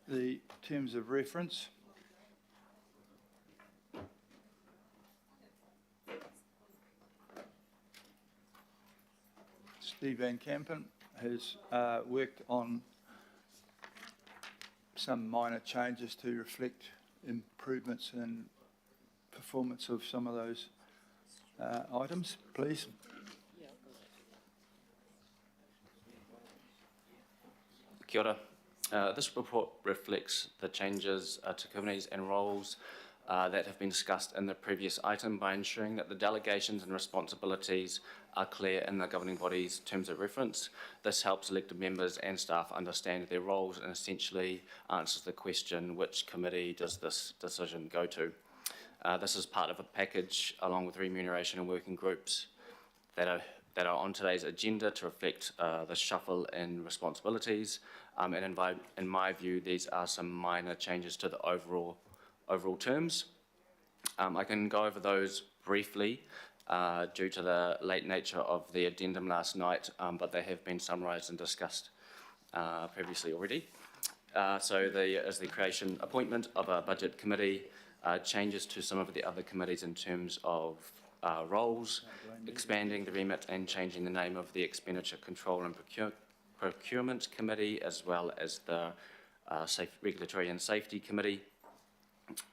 the terms of reference. Steve Van Kampen has worked on some minor changes to reflect improvements in performance of some of those items, please. Kia ora. This report reflects the changes to committees and roles that have been discussed in the previous item by ensuring that the delegations and responsibilities are clear in the governing body's terms of reference. This helps elected members and staff understand their roles and essentially answers the question, which committee does this decision go to? This is part of a package along with remuneration and working groups that are on today's agenda to reflect the shuffle in responsibilities. And in my view, these are some minor changes to the overall terms. I can go over those briefly due to the late nature of the addendum last night, but they have been summarised and discussed previously already. So there is the appointment of a budget committee, changes to some of the other committees in terms of roles, expanding the remit and changing the name of the Expenditure Control and Procurement Committee, as well as the Regulatory and Safety Committee,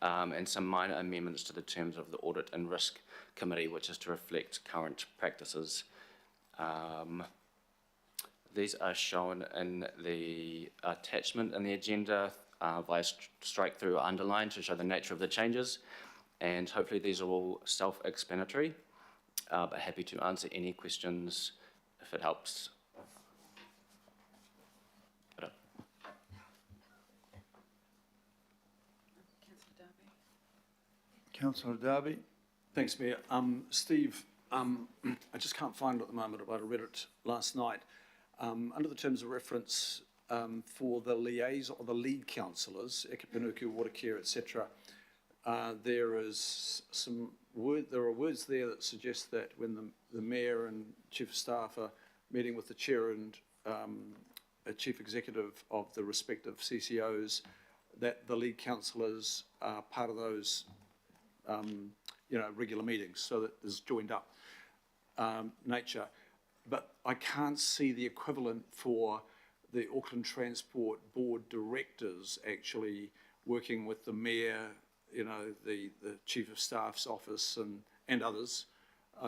and some minor amendments to the terms of the Audit and Risk Committee, which is to reflect current practices. These are shown in the attachment in the agenda via strike through or underline to show the nature of the changes, and hopefully these are all self-explanatory, but happy to answer any questions if it helps. Councillor Darby. Thanks, Mayor. Steve, I just can't find it at the moment, but I read it last night. Under the terms of reference for the liaison or the lead councillors, Eke Panuku, Water Care, etc., there are words there that suggest that when the mayor and chief of staff are meeting with the chair and a chief executive of the respective CCOs, that the lead councillors are part of those regular meetings, so that there's joined up nature. But I can't see the equivalent for the Auckland Transport Board directors actually working with the mayor, the chief of staff's office and others,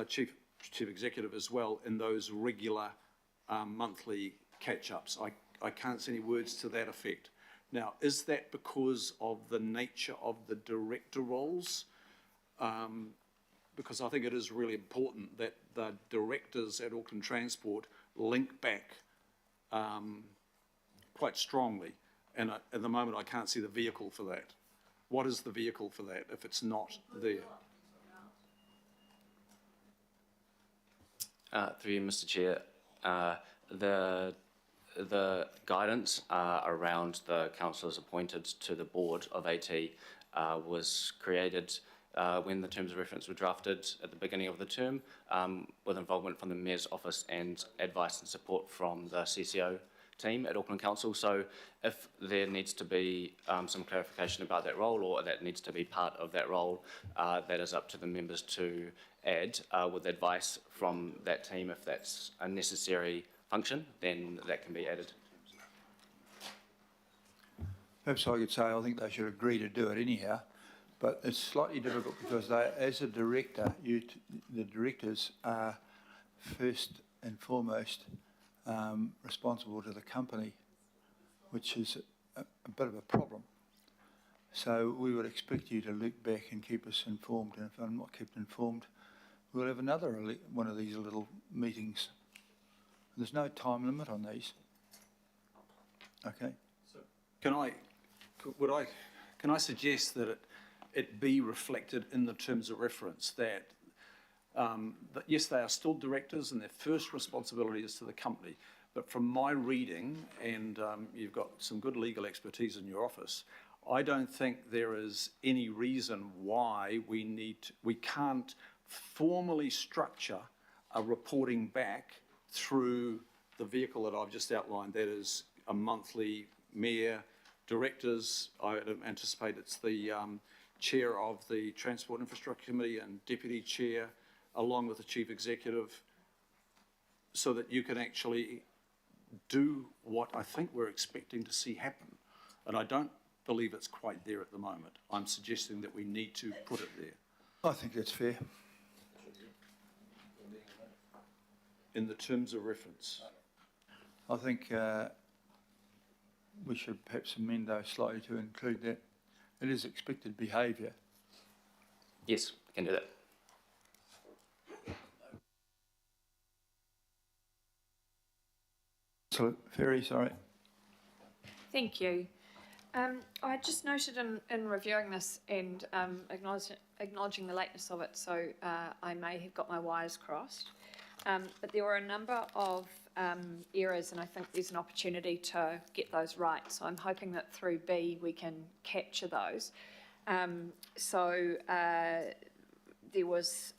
chief executive as well, in those regular monthly catch-ups. I can't see any words to that effect. Now, is that because of the nature of the director roles? Because I think it is really important that the directors at Auckland Transport link back quite strongly, and at the moment I can't see the vehicle for that. What is the vehicle for that if it's not there? Through you, Mr. Chair, the guidance around the councillors appointed to the board of AT was created when the terms of reference were drafted at the beginning of the term, with involvement from the Mayor's office and advice and support from the CCO team at Auckland Council. So if there needs to be some clarification about that role, or that needs to be part of that role, that is up to the members to add with advice from that team. If that's a necessary function, then that can be added. Perhaps I could say I think they should agree to do it anyhow, but it's slightly difficult because they, as a director, the directors are first and foremost responsible to the company, which is a bit of a problem. So we would expect you to look back and keep us informed, and if I'm not kept informed, we'll have another one of these little meetings. There's no time limit on these. Okay. So can I suggest that it be reflected in the terms of reference that yes, they are still directors and their first responsibility is to the company, but from my reading, and you've got some good legal expertise in your office, I don't think there is any reason why we can't formally structure a reporting back through the vehicle that I've just outlined. That is a monthly mayor, directors, I anticipate it's the chair of the Transport Infrastructure Committee and deputy chair, along with the chief executive, so that you can actually do what I think we're expecting to see happen. And I don't believe it's quite there at the moment. I'm suggesting that we need to put it there. I think that's fair. In the terms of reference. I think we should perhaps amend those slightly to include that. It is expected behaviour. Yes, we can do that. Councillor Ferry, sorry. Thank you. I just noted in reviewing this and acknowledging the lateness of it, so I may have got my wires crossed. But there were a number of errors, and I think there's an opportunity to get those right. So I'm hoping that through B we can capture those. There was,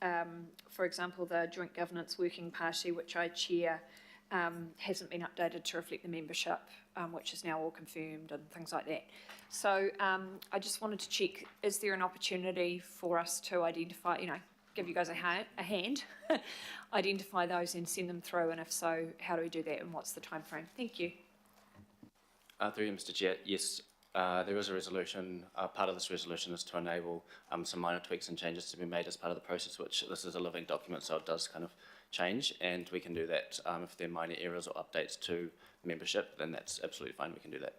for example, the Joint Governance Working Party, which I chair, hasn't been updated to reflect the membership, which is now all confirmed and things like that. So I just wanted to check, is there an opportunity for us to identify, give you guys a hand, identify those and send them through, and if so, how do we do that and what's the time frame? Thank you. Through you, Mr. Chair, yes, there is a resolution. Part of this resolution is to enable some minor tweaks and changes to be made as part of the process, which this is a living document, so it does kind of change, and we can do that. If there are minor errors or updates to membership, then that's absolutely fine, we can do that.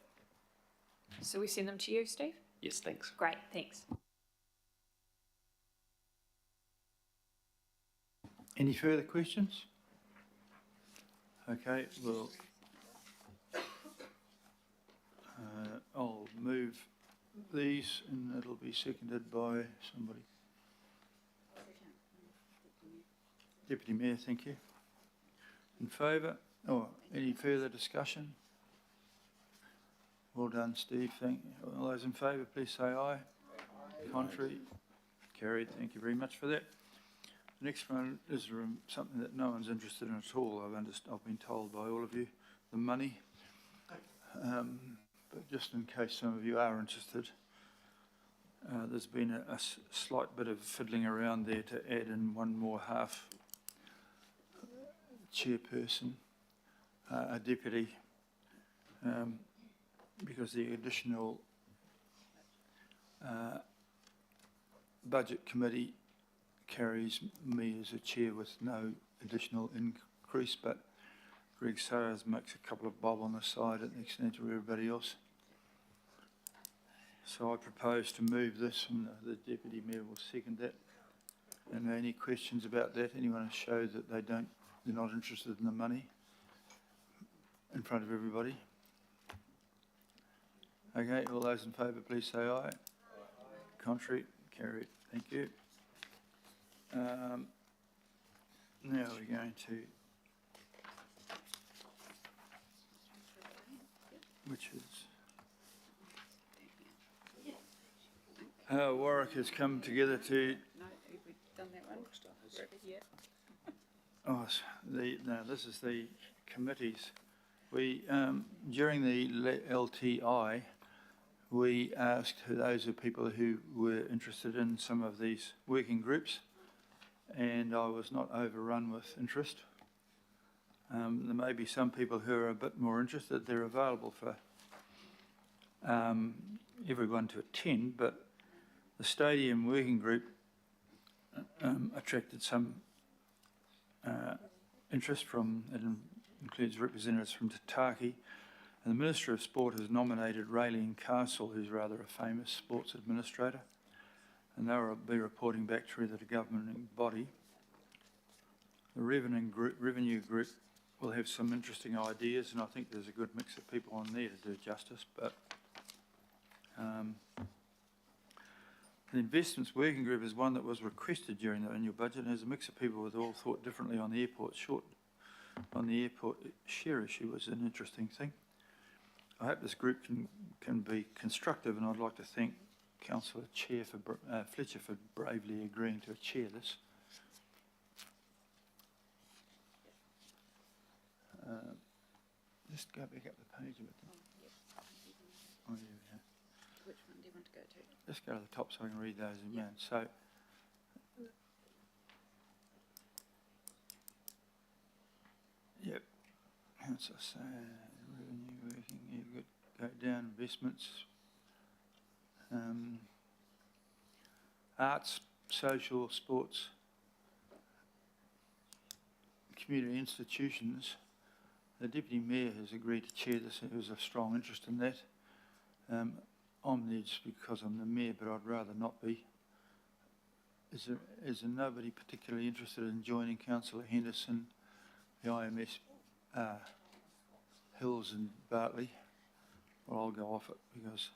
So we send them to you, Steve? Yes, thanks. Great, thanks. Any further questions? Okay, well, I'll move these and it'll be seconded by somebody. Deputy Mayor, thank you. In favour? Oh, any further discussion? Well done, Steve. Thank you. All those in favour, please say aye. Contrary? Carried. Thank you very much for that. The next one is something that no one's interested in at all. I've been told by all of you, the money. But just in case some of you are interested, there's been a slight bit of fiddling around there to add in one more half chairperson, a deputy, because the additional budget committee carries me as a chair with no additional increase, but Greg Sayers makes a couple of bob on the side at the extent of everybody else. So I propose to move this, and the Deputy Mayor will second that. And any questions about that? Anyone show that they're not interested in the money in front of everybody? Okay, all those in favour, please say aye. Contrary? Carried. Thank you. Now we're going to, which is, Warwick has come together to. No, we've done that one. Yeah. Oh, no, this is the committees. We, during the LTI, we asked those of people who were interested in some of these working groups, and I was not overrun with interest. There may be some people who are a bit more interested. They're available for everyone to attend, but the stadium working group attracted some interest from, it includes representatives from Te Tāki, and the Minister of Sport has nominated Raylene Castle, who's rather a famous sports administrator, and they'll be reporting back through the governing body. The revenue group will have some interesting ideas, and I think there's a good mix of people on there to do justice, but the investments working group is one that was requested during the annual budget, and has a mix of people with all thought differently on the airport share issue was an interesting thing. I hope this group can be constructive, and I'd like to thank Councillor Fletcher for bravely agreeing to chair this. Just go back up the page a bit. Oh, yeah. go to the top so I can read those again. So, yep. Councillor Sayers, revenue working, you've got go down, investments. Arts, social, sports, community institutions. The Deputy Mayor has agreed to chair this. There was a strong interest in that. I'm there just because I'm the Mayor, but I'd rather not be. Is there nobody particularly interested in joining Councillor Henderson, the IMS, Hills and Bartley? Well, I'll go off it because...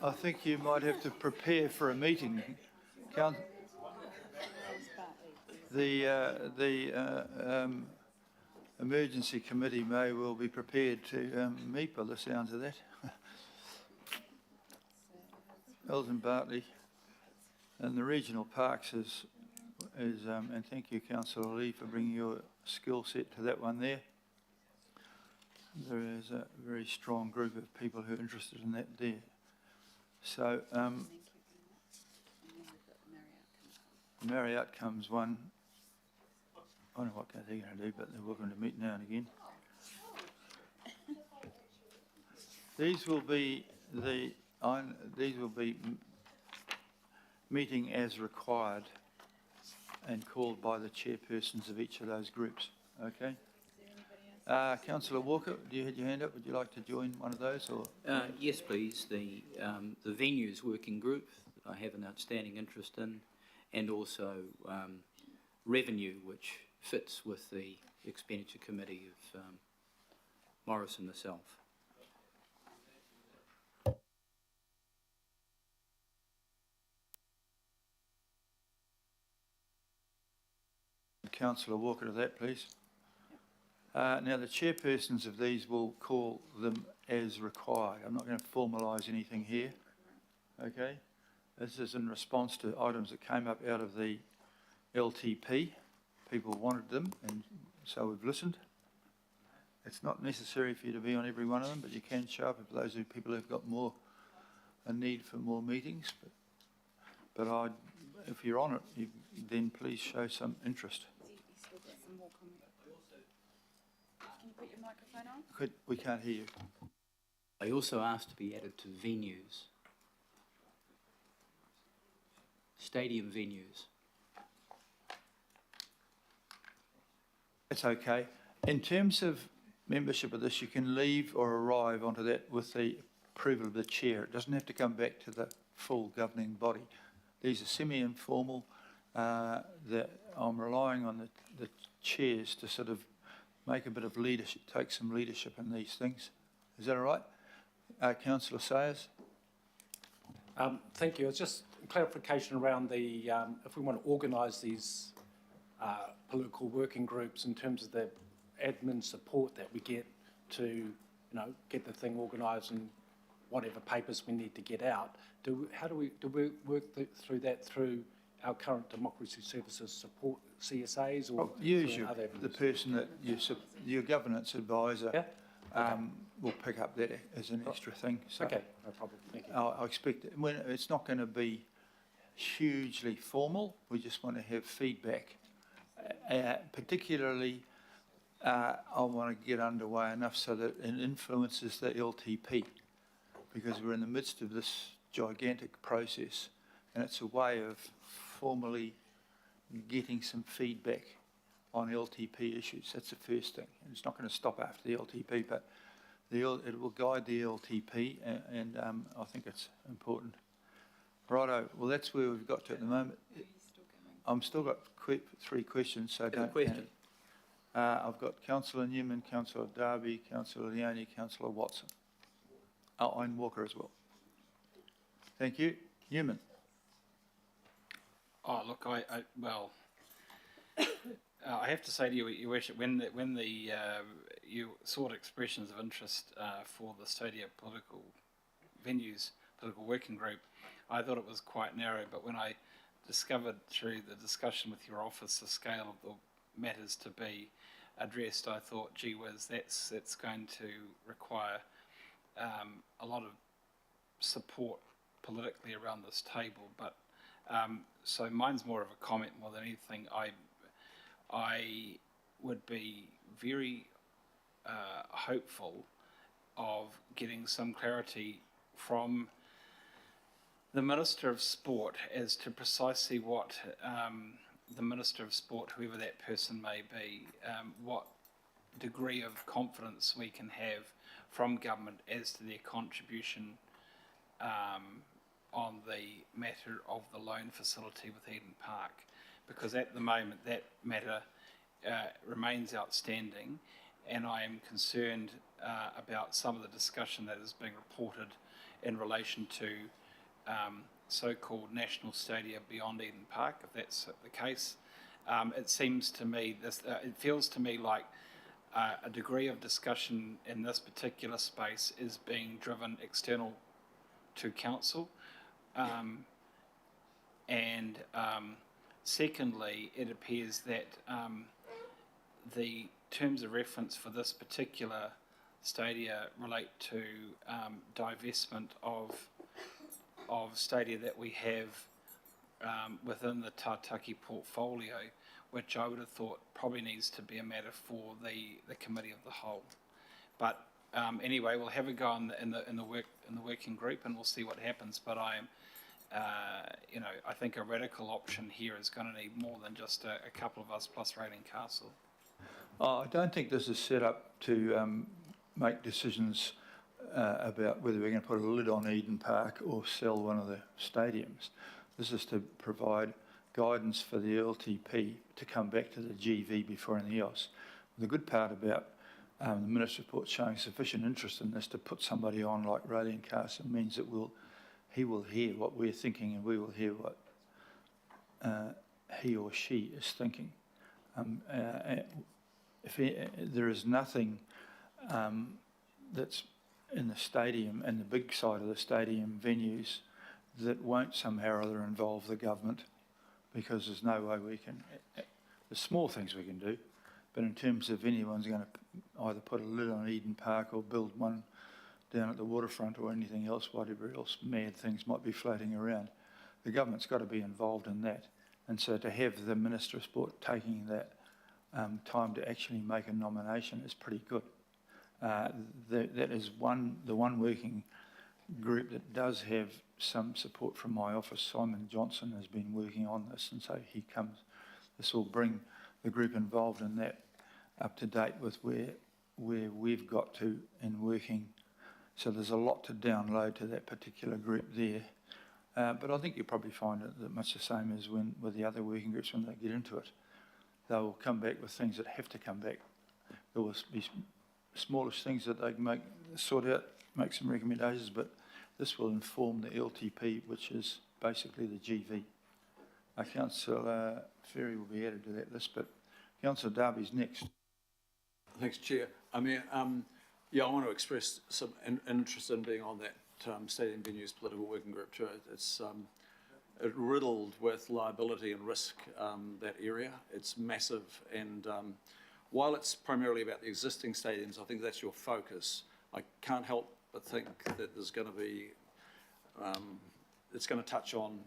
I think you might have to prepare for a meeting. The emergency committee may well be prepared to meet by the sounds of that. Elton Bartley and the regional parks is and thank you, Councillor Lee, for bringing your skill set to that one there. There is a very strong group of people who are interested in that there. So, Marry Outcomes one. I don't know what they're going to do, but they're welcome to meet now and again. These will be meeting as required and called by the chairpersons of each of those groups. Okay. Councillor Walker, do you had your hand up? Would you like to join one of those? Or Yes, please. The venues working group I have an outstanding interest in, and also revenue, which fits with the expenditure committee of Morris and myself. Councillor Walker to that, please. Now, the chairpersons of these will call them as required. I'm not going to formalise anything here. Okay? This is in response to items that came up out of the LTP. People wanted them, and so we've listened. It's not necessary for you to be on every one of them, but you can show up if those are people who've got a need for more meetings. But if you're on it, then please show some interest. Can you put your microphone on? We can't hear you. I also asked to be added to venues, stadium venues. It's okay. In terms of membership of this, you can leave or arrive onto that with the approval of the chair. It doesn't have to come back to the full governing body. These are semi-informal. That I'm relying on the chairs to sort of make a bit of leadership, take some leadership in these things. Is that all right? Councillor Sayers? Thank you. It's just clarification around the, if we want to organise these political working groups in terms of the admin support that we get to, get the thing organised and whatever papers we need to get out. Do we work through that through our current democracy services support CSAs or usually other the person that your governance advisor will pick up that as an extra thing. So okay, no problem. Thank you. I expect it's not going to be hugely formal. We just want to have feedback. Particularly, I want to get underway enough so that it influences the LTP, because we're in the midst of this gigantic process, and it's a way of formally getting some feedback on LTP issues. That's the first thing. And it's not going to stop after the LTP, but it will guide the LTP, and I think it's important. Righto. Well, that's where we've got to at the moment. I'm still got three questions, so don't panic. I've got Councillor Newman, Councillor Darby, Councillor Leone, Councillor Watson. Oh, and Walker as well. Thank you. Newman. Oh, look, well, I have to say to you, Your Worship, when you sought expressions of interest for the Stadia political venues, political working group, I thought it was quite narrow, but when I discovered through the discussion with your office the scale of the matters to be addressed, I thought, gee whiz, that's going to require a lot of support politically around this table. But so mine's more of a comment more than anything. I would be very hopeful of getting some clarity from the Minister of Sport as to precisely what the Minister of Sport, whoever that person may be, what degree of confidence we can have from government as to their contribution on the matter of the loan facility with Eden Park. Because at the moment that matter remains outstanding, and I am concerned about some of the discussion that is being reported in relation to so-called national stadia beyond Eden Park. If that's the case, it seems to me, it feels to me like a degree of discussion in this particular space is being driven external to council, and secondly, it appears that the terms of reference for this particular stadia relate to divestment of stadia that we have within the Tātaki portfolio, which I would have thought probably needs to be a matter for the committee of the whole. But anyway, we'll have a go in the working group, and we'll see what happens. But I think a radical option here is going to need more than just a couple of us plus Rating Castle. I don't think this is set up to make decisions about whether we're going to put a lid on Eden Park or sell one of the stadiums. This is to provide guidance for the LTP to come back to the GV before anything else. The good part about the Minister report showing sufficient interest in this to put somebody on like Rating Castle means that he will hear what we're thinking, and we will hear what he or she is thinking. There is nothing that's in the stadium and the big side of the stadium venues that won't somehow or other involve the government, because there's no way we can. There's small things we can do, but in terms of anyone's going to either put a lid on Eden Park or build one down at the waterfront or anything else, whatever else mad things might be floating around, the government's got to be involved in that. And so to have the Minister of Sport taking that time to actually make a nomination is pretty good. That is the one working group that does have some support from my office. Simon Johnson has been working on this, and so he comes. This will bring the group involved in that up to date with where we've got to in working. So there's a lot to download to that particular group there. But I think you'll probably find it much the same as with the other working groups when they get into it. They'll come back with things that have to come back. There will be smallish things that they can sort out, make some recommendations, but this will inform the LTP, which is basically the GV. Councillor Ferry will be added to that list, but Councillor Darby's next. Thanks, Chair. I mean, yeah, I want to express some interest in being on that stadium venues political working group too. It's riddled with liability and risk, that area. It's massive, and while it's primarily about the existing stadiums, I think that's your focus. I can't help but think that there's going to be, it's going to touch on,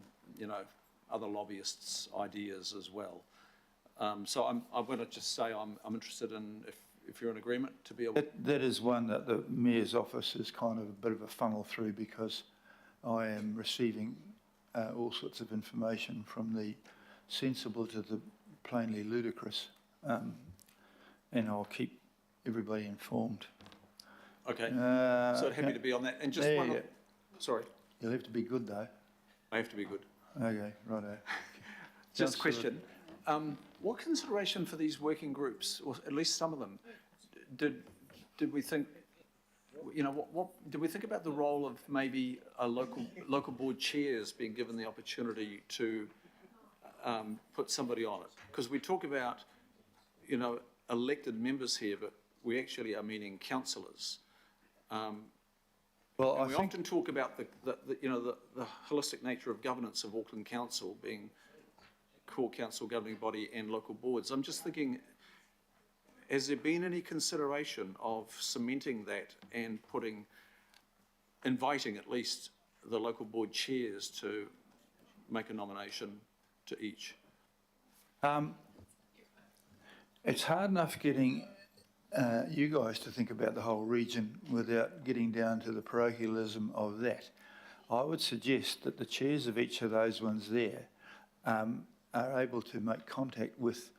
other lobbyists' ideas as well. So I'm going to just say I'm interested in, if you're in agreement, to be able. That is one that the Mayor's office is kind of a bit of a funnel through, because I am receiving all sorts of information from the sensible to the plainly ludicrous, and I'll keep everybody informed. Okay, so happy to be on that. And just one, sorry. You'll have to be good though. I have to be good. Okay, righto. Just a question. What consideration for these working groups, or at least some of them, did we think, what did we think about the role of maybe a local board chairs being given the opportunity to put somebody on it? Because we talk about, elected members here, but we actually are meaning councillors. Well, I we think often talk about the holistic nature of governance of Auckland Council being core council governing body and local boards. I'm just thinking, has there been any consideration of cementing that and inviting at least the local board chairs to make a nomination to each? It's hard enough getting you guys to think about the whole region without getting down to the parochialism of that. I would suggest that the chairs of each of those ones there are able to make contact with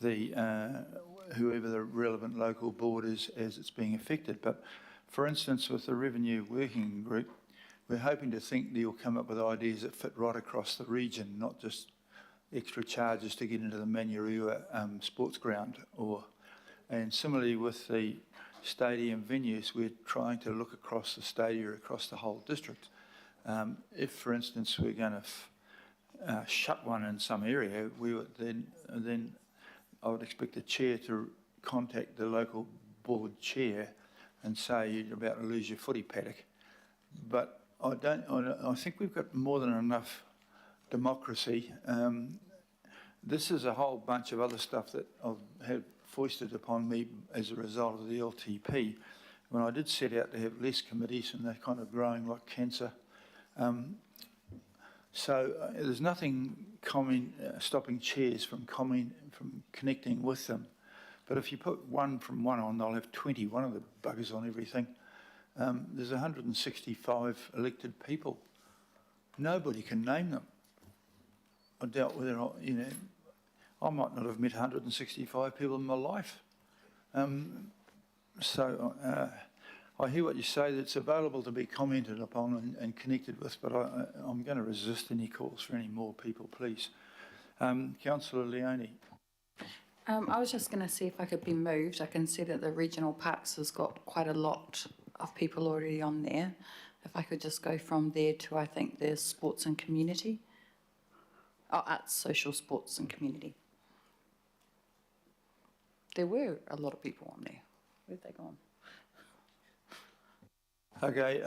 the whoever the relevant local board is as it's being affected. But for instance, with the revenue working group, we're hoping to think that you'll come up with ideas that fit right across the region, not just extra charges to get into the Manurua sports ground. And similarly with the stadium venues, we're trying to look across the stadia, across the whole district. If, for instance, we're going to shut one in some area, we would then I would expect the chair to contact the local board chair and say you're about to lose your footy paddock. But I think we've got more than enough democracy. This is a whole bunch of other stuff that I've had foisted upon me as a result of the LTP. When I did set out to have less committees, and they're kind of growing like cancer. So there's nothing stopping chairs from connecting with them. But if you put one from one on, they'll have 21 of the buggers on everything. There's 165 elected people. Nobody can name them. I doubt whether I might not have met 165 people in my life. So I hear what you say, that it's available to be commented upon and connected with, but I'm going to resist any calls for any more people, please. Councillor Leone. I was just going to see if I could be moved. I can see that the regional parks has got quite a lot of people already on there. If I could just go from there to, I think there's sports and community. Oh, arts, social, sports and community. There were a lot of people on there. Where'd they gone? Okay,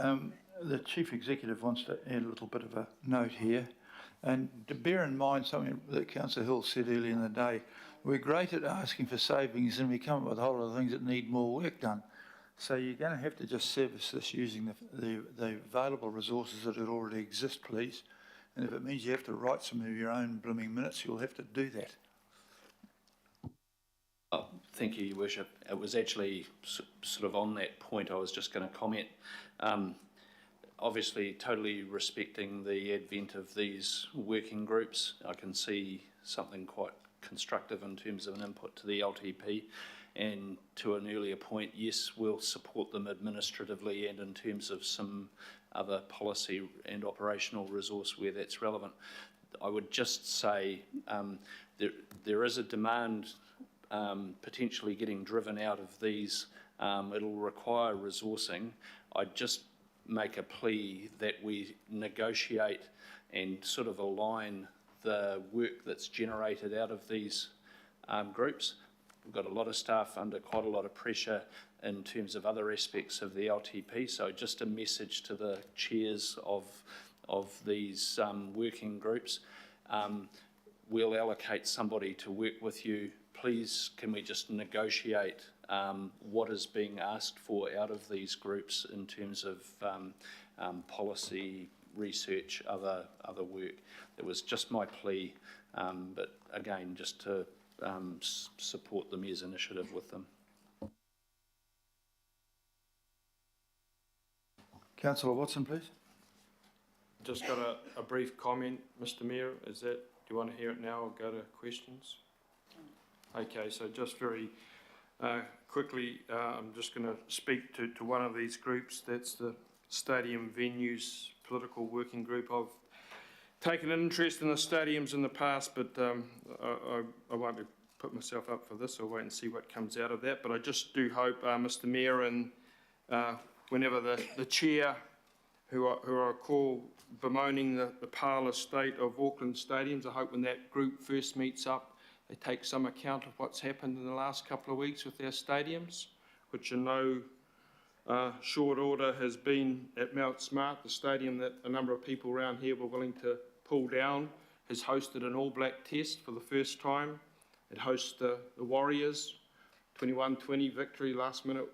the Chief Executive wants to add a little bit of a note here. And to bear in mind something that Councillor Hill said earlier in the day, we're great at asking for savings and we come up with a whole lot of things that need more work done. So you're going to have to just service this using the available resources that already exist, please. And if it means you have to write some of your own blooming minutes, you'll have to do that. Oh, thank you, Your Worship. It was actually sort of on that point I was just going to comment. Obviously, totally respecting the advent of these working groups, I can see something quite constructive in terms of an input to the LTP. And to an earlier point, yes, we'll support them administratively and in terms of some other policy and operational resource where that's relevant. I would just say there is a demand potentially getting driven out of these. It'll require resourcing. I'd just make a plea that we negotiate and sort of align the work that's generated out of these groups. We've got a lot of staff under quite a lot of pressure in terms of other aspects of the LTP, so just a message to the chairs of these working groups. We'll allocate somebody to work with you. Please, can we just negotiate what is being asked for out of these groups in terms of policy, research, other work. It was just my plea, but again, just to support the Mayor's initiative with them. Councillor Watson, please. Just got a brief comment, Mr. Mayor. Is that, do you want to hear it now or go to questions? Okay, so just very quickly, I'm just going to speak to one of these groups. That's the Stadium Venues Political Working Group. I've taken an interest in the stadiums in the past, but I won't be put myself up for this. I'll wait and see what comes out of that. But I just do hope, Mr. Mayor, and whenever the chair, who I call bemoaning the parlour state of Auckland stadiums, I hope when that group first meets up, they take some account of what's happened in the last couple of weeks with their stadiums, which in no short order has been at Mount Smart, the stadium that a number of people around here were willing to pull down has hosted an All Black Test for the first time. It hosts the Warriors, 21-20 victory, last minute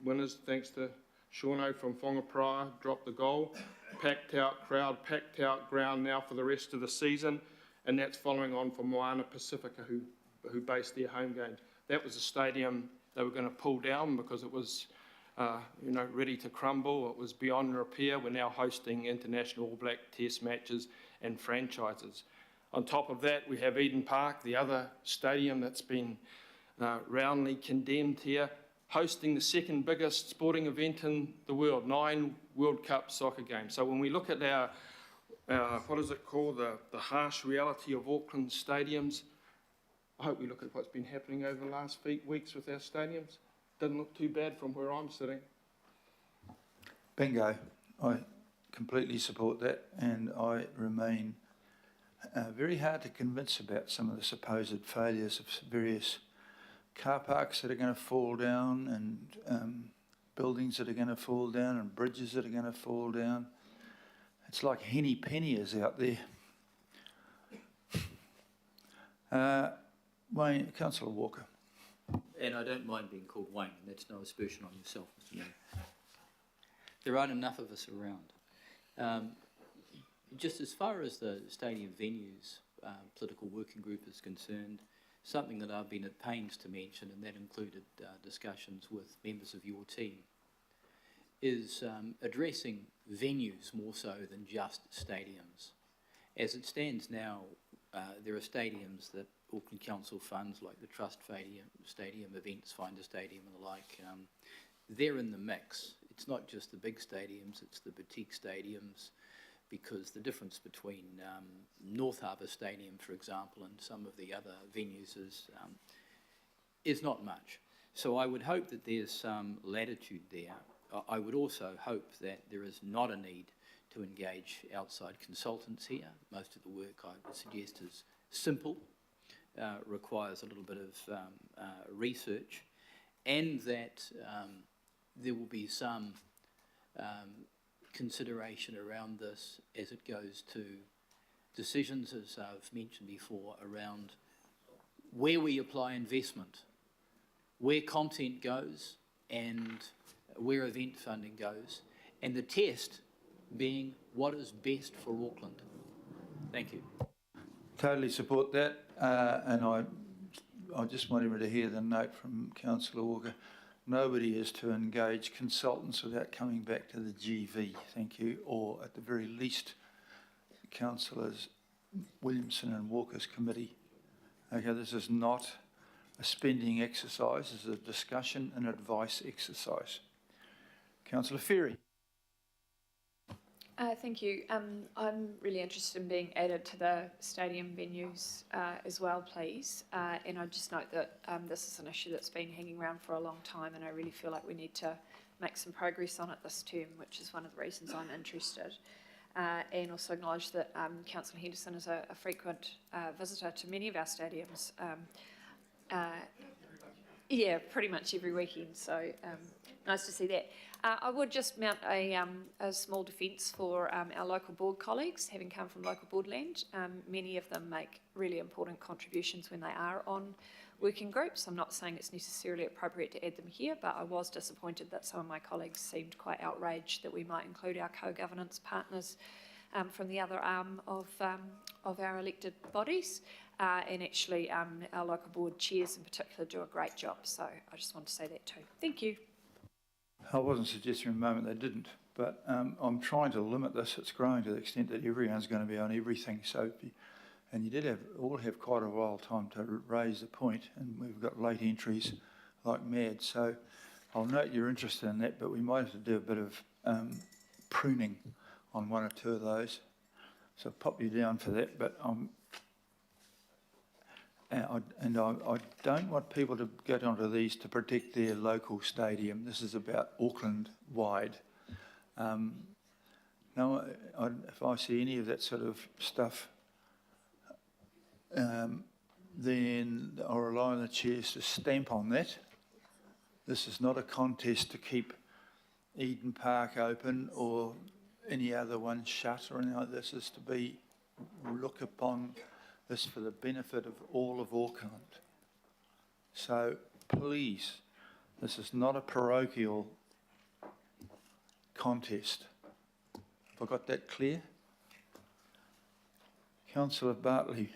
winners thanks to Shauno from Whangapraia, dropped the goal. Packed out crowd, packed out ground now for the rest of the season, and that's following on from Moana Pacifica who based their home games. That was a stadium they were going to pull down because it was ready to crumble. It was beyond repair. We're now hosting international All Black Test matches and franchises. On top of that, we have Eden Park, the other stadium that's been roundly condemned here, hosting the second biggest sporting event in the world, 9 World Cup soccer games. So when we look at our, what is it called, the harsh reality of Auckland stadiums, I hope we look at what's been happening over the last weeks with our stadiums. Doesn't look too bad from where I'm sitting. Bingo. I completely support that, and I remain very hard to convince about some of the supposed failures of various car parks that are going to fall down, and buildings that are going to fall down, and bridges that are going to fall down. It's like henny pennies out there. Wayne, Councillor Walker. And I don't mind being called Wayne, and that's no aspersion on yourself, Mr Mayor. There aren't enough of us around. Just as far as the stadium venues political working group is concerned, something that I've been at pains to mention, and that included discussions with members of your team, is addressing venues more so than just stadiums. As it stands now, there are stadiums that Auckland Council funds, like the Trust Stadium, Events Finder Stadium and the like. They're in the mix. It's not just the big stadiums, it's the boutique stadiums, because the difference between North Harbour Stadium, for example, and some of the other venues is not much. So I would hope that there's some latitude there. I would also hope that there is not a need to engage outside consultants here. Most of the work I would suggest is simple, requires a little bit of research, and that there will be some consideration around this as it goes to decisions, as I've mentioned before, around where we apply investment, where content goes and where event funding goes, and the test being what is best for Auckland. Thank you. Totally support that, and I just wanted to hear the note from Councillor Walker. Nobody is to engage consultants without coming back to the GV, thank you, or at the very least, Councillors Williamson and Walker's committee. Okay, this is not a spending exercise, this is a discussion and advice exercise. Councillor Ferry. Thank you. I'm really interested in being added to the stadium venues as well, please. And I just note that this is an issue that's been hanging around for a long time, and I really feel like we need to make some progress on it this term, which is one of the reasons I'm interested. And also acknowledge that Councillor Henderson is a frequent visitor to many of our stadiums. Yeah, pretty much every weekend, so nice to see that. I would just mount a small defence for our local board colleagues, having come from local board land. Many of them make really important contributions when they are on working groups. I'm not saying it's necessarily appropriate to add them here, but I was disappointed that some of my colleagues seemed quite outraged that we might include our co-governance partners from the other arm of our elected bodies. And actually, our local board chairs in particular do a great job. So I just want to say that too. Thank you. I wasn't suggesting for a moment they didn't, but I'm trying to limit this. It's growing to the extent that everyone's going to be on everything. So, and you did all have quite a while time to raise the point, and we've got late entries like mad. So I'll note you're interested in that, but we might have to do a bit of pruning on one or two of those. So I'll pop you down for that, but I don't want people to get onto these to protect their local stadium. This is about Auckland-wide. Now, if I see any of that sort of stuff, then I'll rely on the chairs to stamp on that. This is not a contest to keep Eden Park open or any other one shut or anything like this. This is to be look upon this for the benefit of all of Auckland. So please, this is not a parochial contest. Have I got that clear? Councillor Bartley.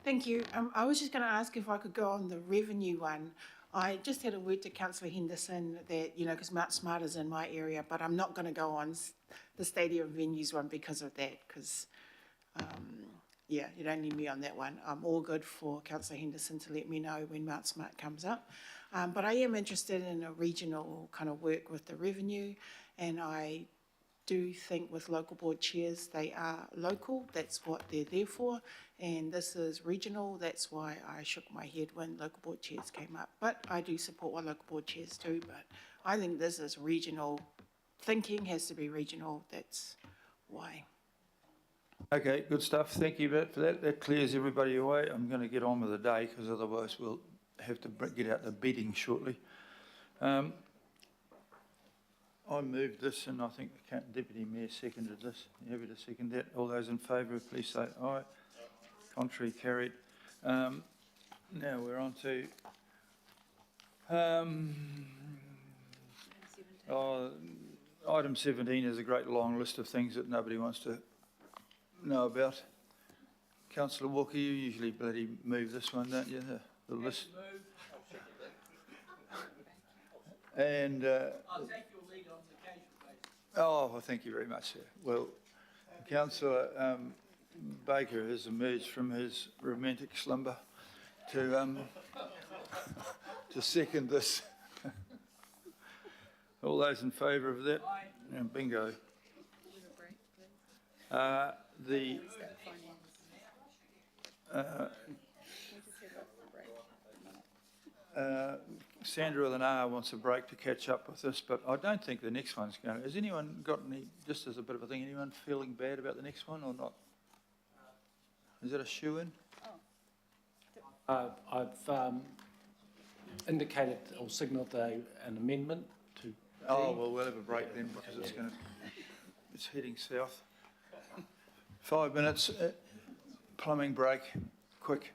Thank you. I was just going to ask if I could go on the revenue one. I just had a word to Councillor Henderson that, you know, because Mount Smart is in my area, but I'm not going to go on the stadium venues one because of that, because, yeah, you don't need me on that one. I'm all good for Councillor Henderson to let me know when Mount Smart comes up. But I am interested in a regional kind of work with the revenue, and I do think with local board chairs, they are local, that's what they're there for, and this is regional, that's why I shook my head when local board chairs came up. But I do support what local board chairs do, but I think this is regional, thinking has to be regional, that's why. Okay, good stuff. Thank you for that. That clears everybody away. I'm going to get on with the day because otherwise we'll have to get out the bedding shortly. I moved this and I think the Deputy Mayor seconded this. You happy to second that? All those in favour, please say aye. Contrary, carried. Now we're on to item 17 is a great long list of things that nobody wants to know about. Councillor Walker, you usually bloody move this one, don't you? The list. And I'll take your lead on the occasion basis. oh, well, thank you very much, sir. Well, Councillor Baker has emerged from his romantic slumber to to second this. All those in favour of that? And bingo. Sandra with an R wants a break to catch up with this, but I don't think the next one's going to. Has anyone got any, just as a bit of a thing, anyone feeling bad about the next one or not? Is that a shoe-in? I've indicated or signalled an amendment to. Oh, well, we'll have a break then because it's heading south. 5 minutes, plumbing break, quick.